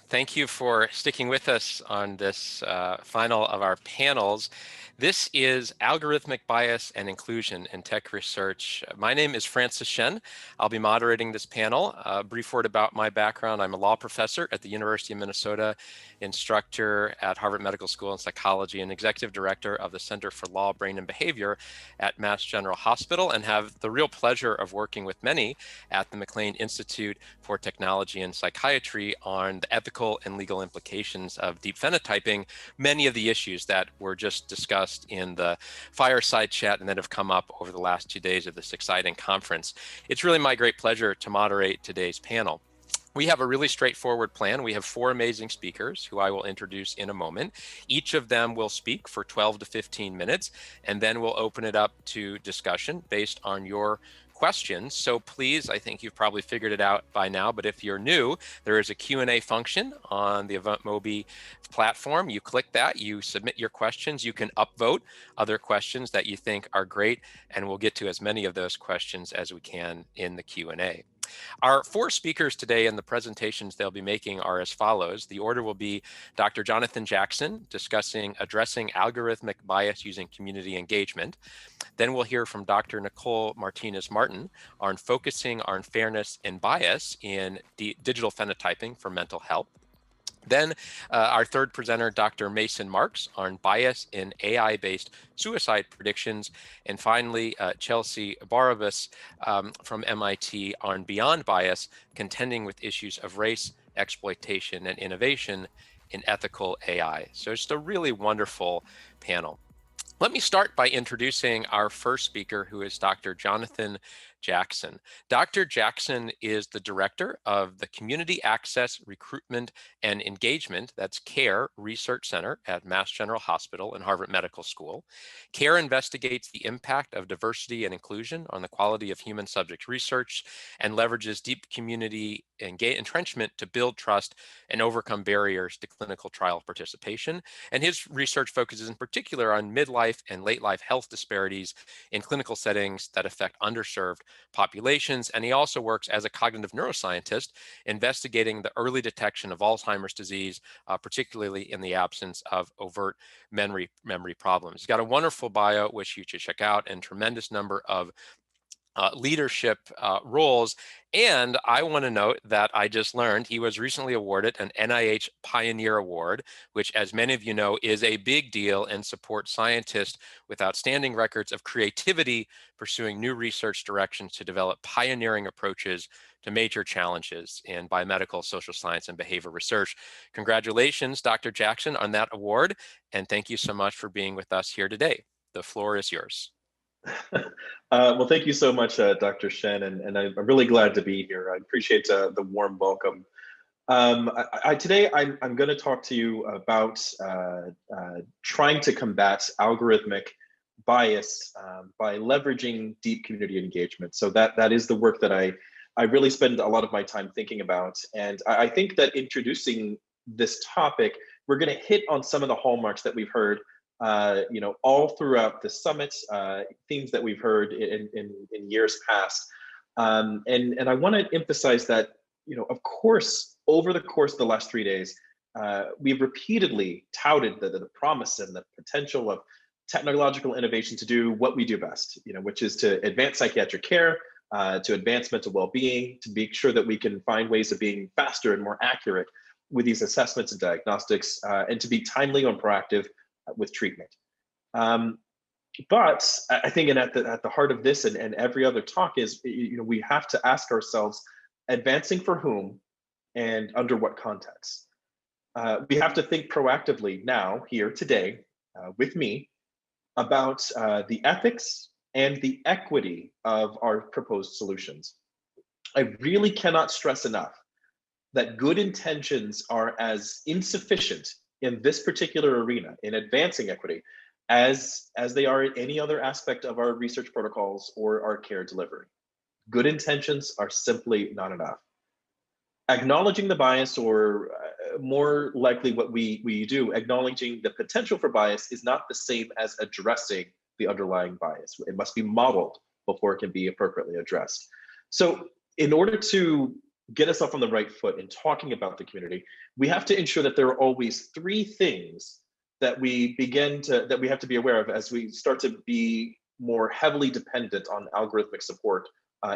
Thank you for sticking with us on this final of our panels. This is Algorithmic Bias and Inclusion in Tech Research. My name is Francis Chen. I'll be moderating this panel. A brief word about my background. I'm a law professor at the University of Minnesota, instructor at Harvard Medical School in psychology, and executive director of the Center for Law, Brain, and Behavior at Mass General Hospital, and have the real pleasure of working with many at the McLean Institute for Technology and Psychiatry on the ethical and legal implications of deep phenotyping, many of the issues that were just discussed in the fireside chat and that have come up over the last 2 days of this exciting conference. It's really my great pleasure to moderate today's panel. We have a really straightforward plan. We have 4 amazing speakers who I will introduce in a moment. Each of them will speak for 12 to 15 minutes, and then we'll open it up to discussion based on your questions. So please, I think you've probably figured it out by now, but if you're new, there is a Q&A function on the EventMobi platform. You click that, you submit your questions, you can upvote other questions that you think are great, and we'll get to as many of those questions as we can in the Q&A. Our 4 speakers today and the presentations they'll be making are as follows. The order will be Dr. Jonathan Jackson discussing addressing algorithmic bias using community engagement. Then we'll hear from Dr. Nicole Martinez-Martin on focusing on fairness and bias in digital phenotyping for mental health. Then our third presenter, Dr. Mason Marks, on bias in AI-based suicide predictions. And finally, Chelsea Barabas from MIT on beyond bias, contending with issues of race, exploitation, and innovation in ethical AI. So it's a really wonderful panel. Let me start by introducing our first speaker, who is Dr. Jonathan Jackson. Dr. Jackson is the director of the Community Access, Recruitment, and Engagement, that's CARE Research Center at Mass General Hospital and Harvard Medical School. CARE investigates the impact of diversity and inclusion on the quality of human subject research and leverages deep community entrenchment to build trust and overcome barriers to clinical trial participation. And his research focuses in particular on midlife and late life health disparities in clinical settings that affect underserved populations. And he also works as a cognitive neuroscientist, investigating the early detection of Alzheimer's disease, particularly in the absence of overt memory problems. He's got a wonderful bio, which you should check out, and tremendous number of leadership roles. And I want to note that I just learned he was recently awarded an NIH Pioneer Award, which, as many of you know, is a big deal and supports scientists with outstanding records of creativity pursuing new research directions to develop pioneering approaches to major challenges in biomedical, social science, and behavior research. Congratulations, Dr. Jackson, on that award, and thank you so much for being with us here today. The floor is yours. Well, thank you so much, Dr. Chen, and I'm really glad to be here. I appreciate the warm welcome. Today, I'm going to talk to you about trying to combat algorithmic bias by leveraging deep community engagement. So that is the work that I really spend a lot of my time thinking about. And I think that introducing this topic, we're going to hit on some of the hallmarks that we've heard all throughout the summit, themes that we've heard in years past. And I want to emphasize that, of course, over the course of the last 3 days, we've repeatedly touted the promise and the potential of technological innovation to do what we do best, which is to advance psychiatric care, to advance mental well-being, to make sure that we can find ways of being faster and more accurate with these assessments and diagnostics, and to be timely and proactive with treatment. But I think at the heart of this and every other talk is, we have to ask ourselves, advancing for whom and under what context? We have to think proactively now, here today, with me, about the ethics and the equity of our proposed solutions. I really cannot stress enough that good intentions are as insufficient in this particular arena, in advancing equity, as they are in any other aspect of our research protocols or our care delivery. Good intentions are simply not enough. Acknowledging the bias, or more likely what we do, acknowledging the potential for bias, is not the same as addressing the underlying bias. It must be modeled before it can be appropriately addressed. So in order to get us off on the right foot in talking about the community, we have to ensure that there are always three things that we have to be aware of as we start to be more heavily dependent on algorithmic support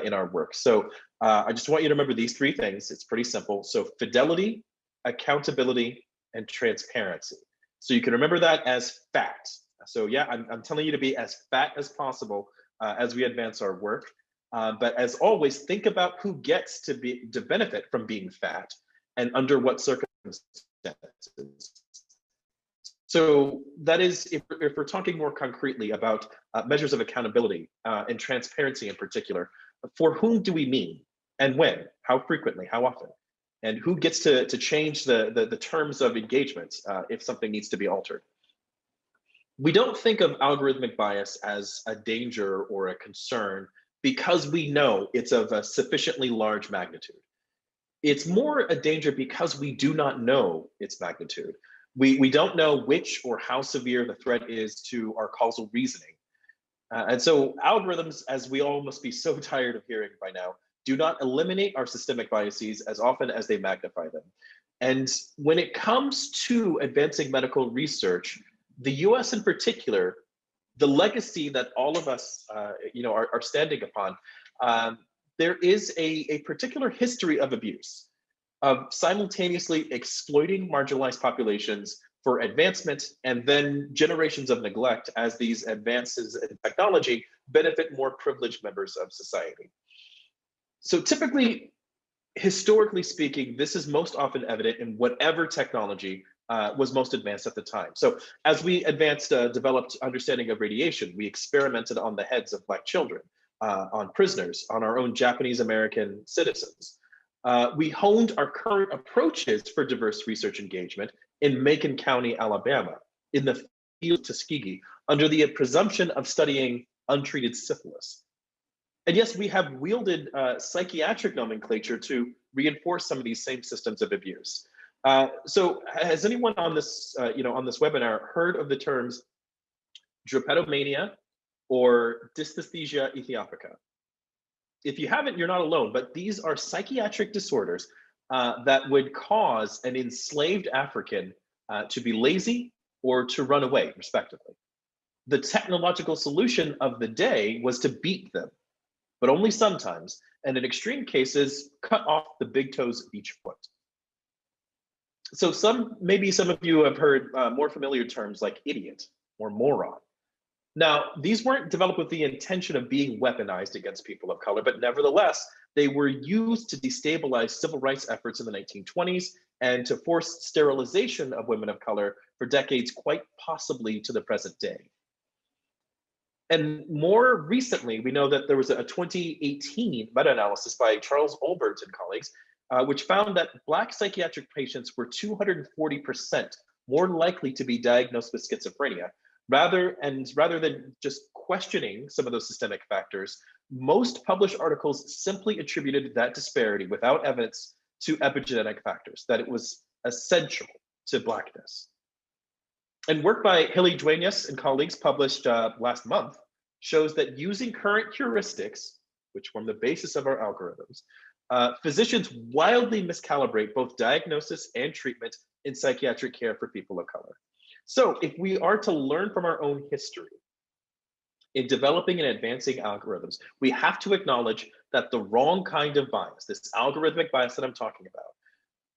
in our work. So I just want you to remember these three things. It's pretty simple. So fidelity, accountability, and transparency. So you can remember that as fact. So yeah, I'm telling you to be as fat as possible as we advance our work. But as always, think about who gets to benefit from being fat and under what circumstances. So that is, if we're talking more concretely about measures of accountability and transparency in particular, for whom do we mean and when, how frequently, how often, and who gets to change the terms of engagement if something needs to be altered. We don't think of algorithmic bias as a danger or a concern because we know it's of a sufficiently large magnitude. It's more a danger because we do not know its magnitude. We don't know which or how severe the threat is to our causal reasoning. And so algorithms, as we all must be so tired of hearing by now, do not eliminate our systemic biases as often as they magnify them. And when it comes to advancing medical research, the US in particular, the legacy that all of us are standing upon, there is a particular history of abuse, of simultaneously exploiting marginalized populations for advancement and then generations of neglect as these advances in technology benefit more privileged members of society. So typically, historically speaking, this is most often evident in whatever technology was most advanced at the time. So as we developed understanding of radiation, we experimented on the heads of Black children, on prisoners, on our own Japanese American citizens. We honed our current approaches for diverse research engagement in Macon County, Alabama, in the field of Tuskegee, under the presumption of studying untreated syphilis. And yes, we have wielded psychiatric nomenclature to reinforce some of these same systems of abuse. So has anyone on this, on this webinar heard of the terms drapetomania or dysesthesia ethiopica? If you haven't, you're not alone, but these are psychiatric disorders that would cause an enslaved African to be lazy or to run away, respectively. The technological solution of the day was to beat them, but only sometimes, and in extreme cases, cut off the big toes of each foot. So maybe some of you have heard more familiar terms like idiot or moron. Now, these weren't developed with the intention of being weaponized against people of color, but nevertheless, they were used to destabilize civil rights efforts in the 1920s and to force sterilization of women of color for decades, quite possibly to the present day. And more recently, we know that there was a 2018 meta-analysis by Charles Olbert and colleagues, which found that Black psychiatric patients were 240% more likely to be diagnosed with schizophrenia. Rather than just questioning some of those systemic factors, most published articles simply attributed that disparity without evidence to epigenetic factors, that it was essential to Blackness. And work by Hilly Duenas and colleagues published last month shows that using current heuristics, which form the basis of our algorithms, physicians wildly miscalibrate both diagnosis and treatment in psychiatric care for people of color. So if we are to learn from our own history in developing and advancing algorithms, we have to acknowledge that the wrong kind of bias, this algorithmic bias that I'm talking about,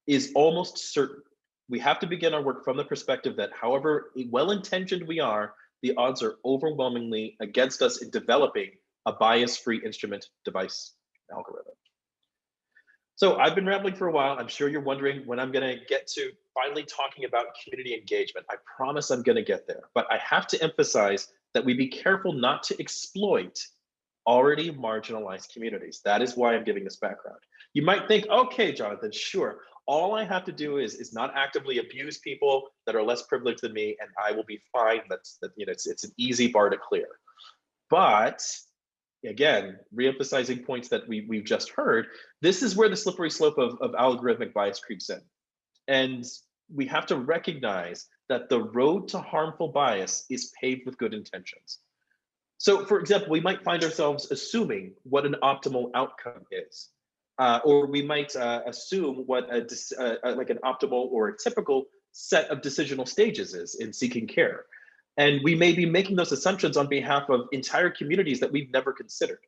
is almost certain. We have to begin our work from the perspective that however well-intentioned we are, the odds are overwhelmingly against us in developing a bias-free instrument device algorithm. So I've been rambling for a while. I'm sure you're wondering when I'm going to get to finally talking about community engagement. I promise I'm going to get there, but I have to emphasize that we be careful not to exploit already marginalized communities. That is why I'm giving this background. You might think, okay, Jonathan, sure. All I have to do is not actively abuse people that are less privileged than me, and I will be fine. It's an easy bar to clear. But again, reemphasizing points that we've just heard, this is where the slippery slope of algorithmic bias creeps in. And we have to recognize that the road to harmful bias is paved with good intentions. So for example, we might find ourselves assuming what an optimal outcome is. or we might assume what like an optimal or a typical set of decisional stages is in seeking care. And we may be making those assumptions on behalf of entire communities that we've never considered.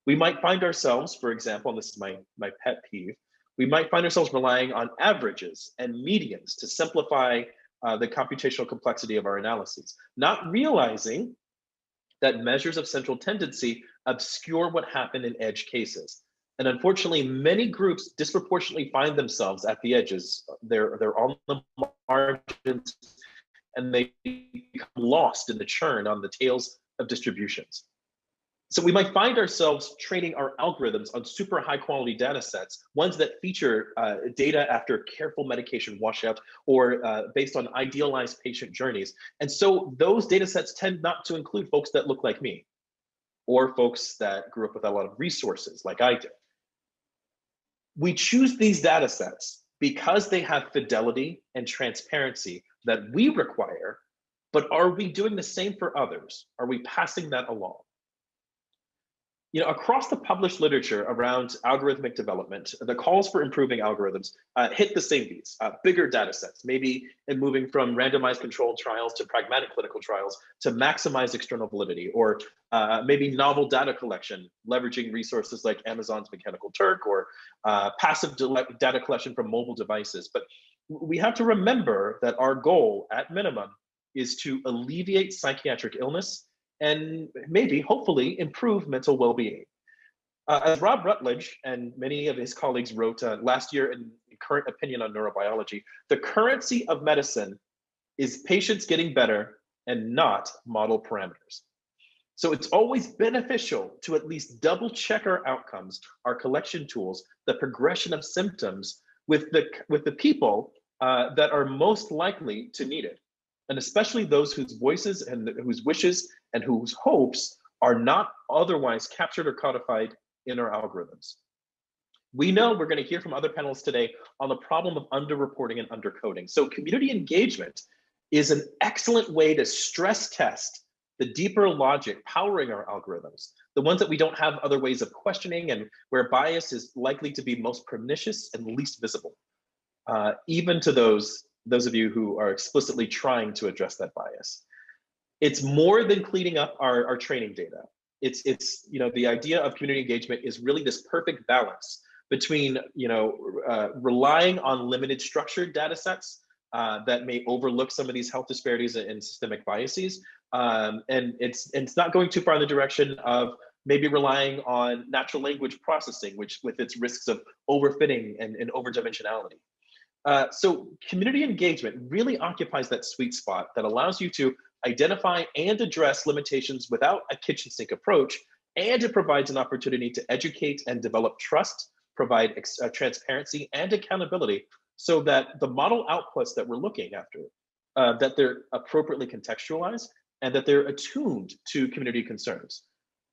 We might find ourselves, for example, and this is my pet peeve, we might find ourselves relying on averages and medians to simplify the computational complexity of our analyses, not realizing that measures of central tendency obscure what happened in edge cases. And unfortunately, many groups disproportionately find themselves at the edges. They're on the margins, and they become lost in the churn on the tails of distributions. So we might find ourselves training our algorithms on super high quality data sets, ones that feature data after careful medication washout or based on idealized patient journeys. And so those data sets tend not to include folks that look like me or folks that grew up with a lot of resources like I did. We choose these data sets because they have fidelity and transparency that we require, but are we doing the same for others? Are we passing that along? You know, across the published literature around algorithmic development, the calls for improving algorithms hit the same beats, bigger data sets, maybe in moving from randomized controlled trials to pragmatic clinical trials to maximize external validity, or maybe novel data collection, leveraging resources like Amazon's Mechanical Turk, or passive data collection from mobile devices. But we have to remember that our goal, at minimum, is to alleviate psychiatric illness and maybe, hopefully, improve mental well-being. As Rob Rutledge and many of his colleagues wrote last year in Current Opinion on Neurobiology, the currency of medicine is patients getting better and not model parameters. So it's always beneficial to at least double check our outcomes, our collection tools, the progression of symptoms with the people that are most likely to need it, and especially those whose voices and whose wishes and whose hopes are not otherwise captured or codified in our algorithms. We know we're going to hear from other panelists today on the problem of underreporting and undercoding. So community engagement is an excellent way to stress test the deeper logic powering our algorithms, the ones that we don't have other ways of questioning and where bias is likely to be most pernicious and least visible, even to those of you who are explicitly trying to address that bias. It's more than cleaning up our training data. It's you know, the idea of community engagement is really this perfect balance between relying on limited structured data sets that may overlook some of these health disparities and systemic biases, and it's not going too far in the direction of maybe relying on natural language processing, which with its risks of overfitting and overdimensionality. So community engagement really occupies that sweet spot that allows you to identify and address limitations without a kitchen sink approach, and it provides an opportunity to educate and develop trust, provide transparency and accountability, so that the model outputs that we're looking after, that they're appropriately contextualized and that they're attuned to community concerns.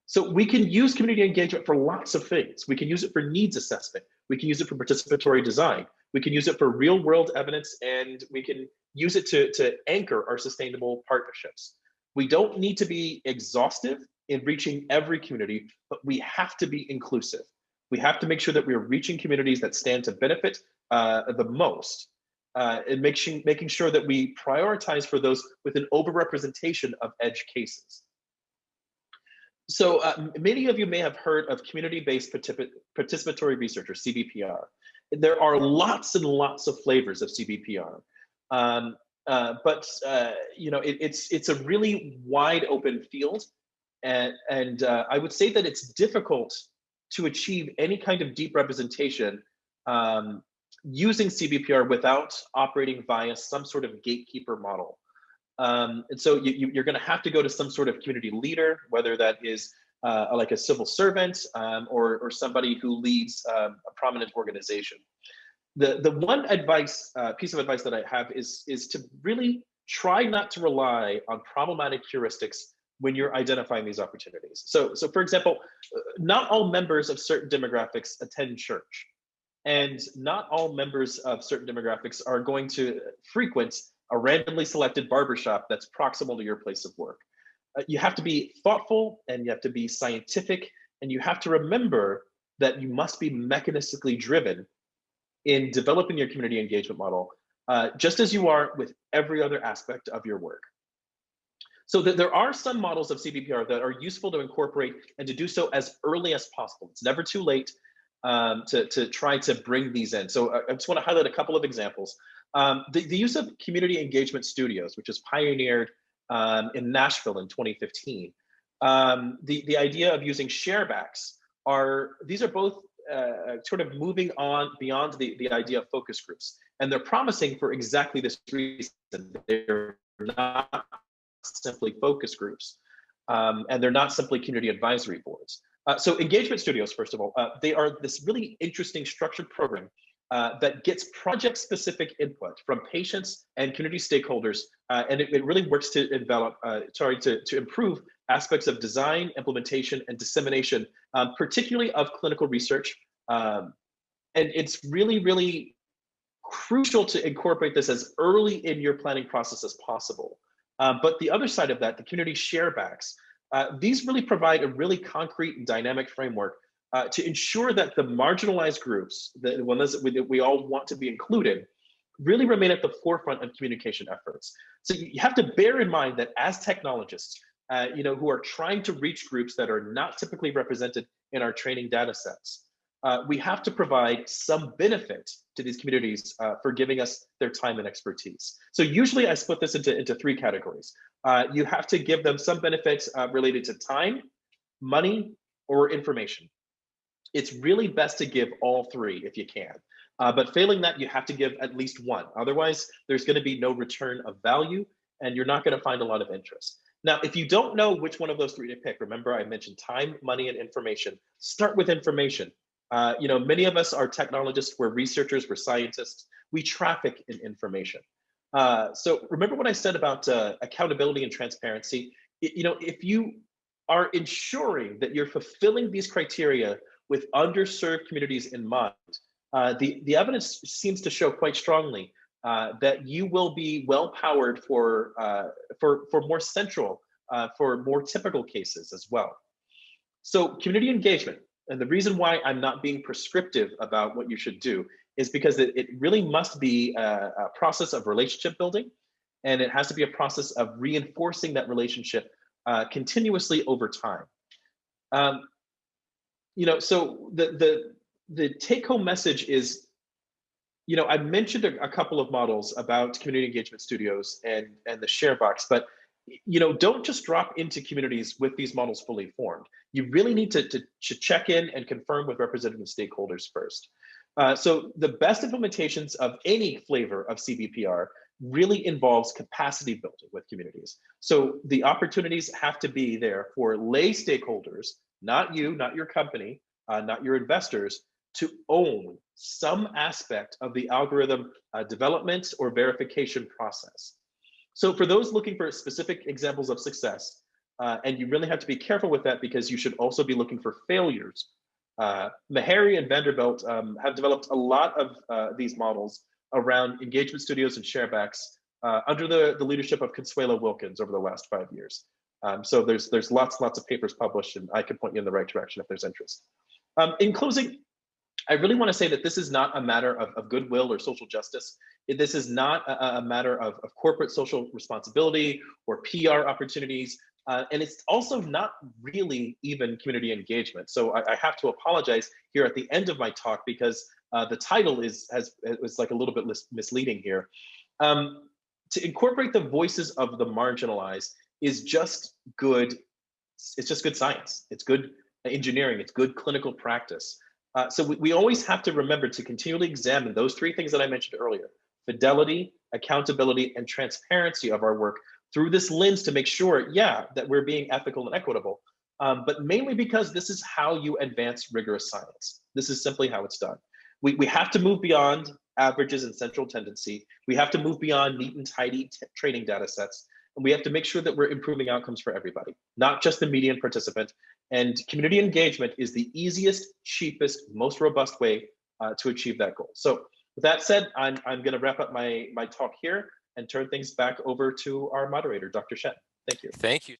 So we can use community engagement for lots of things. We can use it for needs assessment. We can use it for participatory design. We can use it for real world evidence, and we can use it to anchor our sustainable partnerships. We don't need to be exhaustive in reaching every community, but we have to be inclusive. We have to make sure that we're reaching communities that stand to benefit the most, and making sure that we prioritize for those with an overrepresentation of edge cases. So many of you may have heard of community-based participatory research, or CBPR. There are lots and lots of flavors of CBPR, but it's a really wide open field, and I would say that it's difficult to achieve any kind of deep representation using CBPR without operating via some sort of gatekeeper model. And so you're going to have to go to some sort of community leader, whether that is like a civil servant or somebody who leads a prominent organization. The one piece of advice that I have is to really try not to rely on problematic heuristics when you're identifying these opportunities. So for example, not all members of certain demographics attend church, and not all members of certain demographics are going to frequent a randomly selected barbershop that's proximal to your place of work. You have to be thoughtful, and you have to be scientific, and you have to remember that you must be mechanistically driven in developing your community engagement model, just as you are with every other aspect of your work. So there are some models of CBPR that are useful to incorporate and to do so as early as possible. It's never too late to try to bring these in. So I just want to highlight a couple of examples. The use of community engagement studios, which was pioneered in Nashville in 2015. The idea of using sharebacks these are both sort of moving on beyond the idea of focus groups. And they're promising for exactly this reason. They're not simply focus groups, and they're not simply community advisory boards. So engagement studios, first of all, they are this really interesting structured program that gets project-specific input from patients and community stakeholders, and it really works to to improve aspects of design, implementation, and dissemination, particularly of clinical research. And it's really, really crucial to incorporate this as early in your planning process as possible. But the other side of that, the community sharebacks, these really provide a really concrete and dynamic framework to ensure that the marginalized groups, the ones that we all want to be included, really remain at the forefront of communication efforts. So you have to bear in mind that as technologists, who are trying to reach groups that are not typically represented in our training data sets, we have to provide some benefit to these communities for giving us their time and expertise. So usually I split this into three categories. You have to give them some benefits related to time, money, or information. It's really best to give all three if you can. But failing that, you have to give at least one. Otherwise, there's going to be no return of value, and you're not going to find a lot of interest. Now, if you don't know which one of those three to pick, remember I mentioned time, money, and information. Start with information. Many of us are technologists, we're researchers, we're scientists. We traffic in information. So remember what I said about accountability and transparency. If you are ensuring that you're fulfilling these criteria with underserved communities in mind, the evidence seems to show quite strongly that you will be well powered for more central, for more typical cases as well. So community engagement, and the reason why I'm not being prescriptive about what you should do is because it really must be a process of relationship building, and it has to be a process of reinforcing that relationship continuously over time. So the take-home message is, I mentioned a couple of models about community engagement studios and the share box, but don't just drop into communities with these models fully formed. You really need to check in and confirm with representative stakeholders first. So the best implementations of any flavor of CBPR really involves capacity building with communities. So the opportunities have to be there for lay stakeholders, not you, not your company, not your investors, to own some aspect of the algorithm development or verification process. So for those looking for specific examples of success, and you really have to be careful with that because you should also be looking for failures. Meharry and Vanderbilt have developed a lot of these models around engagement studios and sharebacks under the leadership of Consuelo Wilkins over the last 5 years. So there's lots of papers published, and I can point you in the right direction if there's interest. In closing, I really want to say that this is not a matter of goodwill or social justice. This is not a matter of corporate social responsibility or PR opportunities. And it's also not really even community engagement. So I have to apologize here at the end of my talk because the title is like a little bit misleading here. To incorporate the voices of the marginalized is just good. It's just good science. It's good engineering. It's good clinical practice. So we always have to remember to continually examine those three things that I mentioned earlier: fidelity, accountability, and transparency of our work through this lens to make sure, that we're being ethical and equitable, but mainly because this is how you advance rigorous science. This is simply how it's done. We have to move beyond averages and central tendency. We have to move beyond neat and tidy training data sets. And we have to make sure that we're improving outcomes for everybody, not just the median participant. And community engagement is the easiest, cheapest, most robust way to achieve that goal. So with that said, I'm going to wrap up my talk here and turn things back over to our moderator, Dr. Chen. Thank you. Thank you.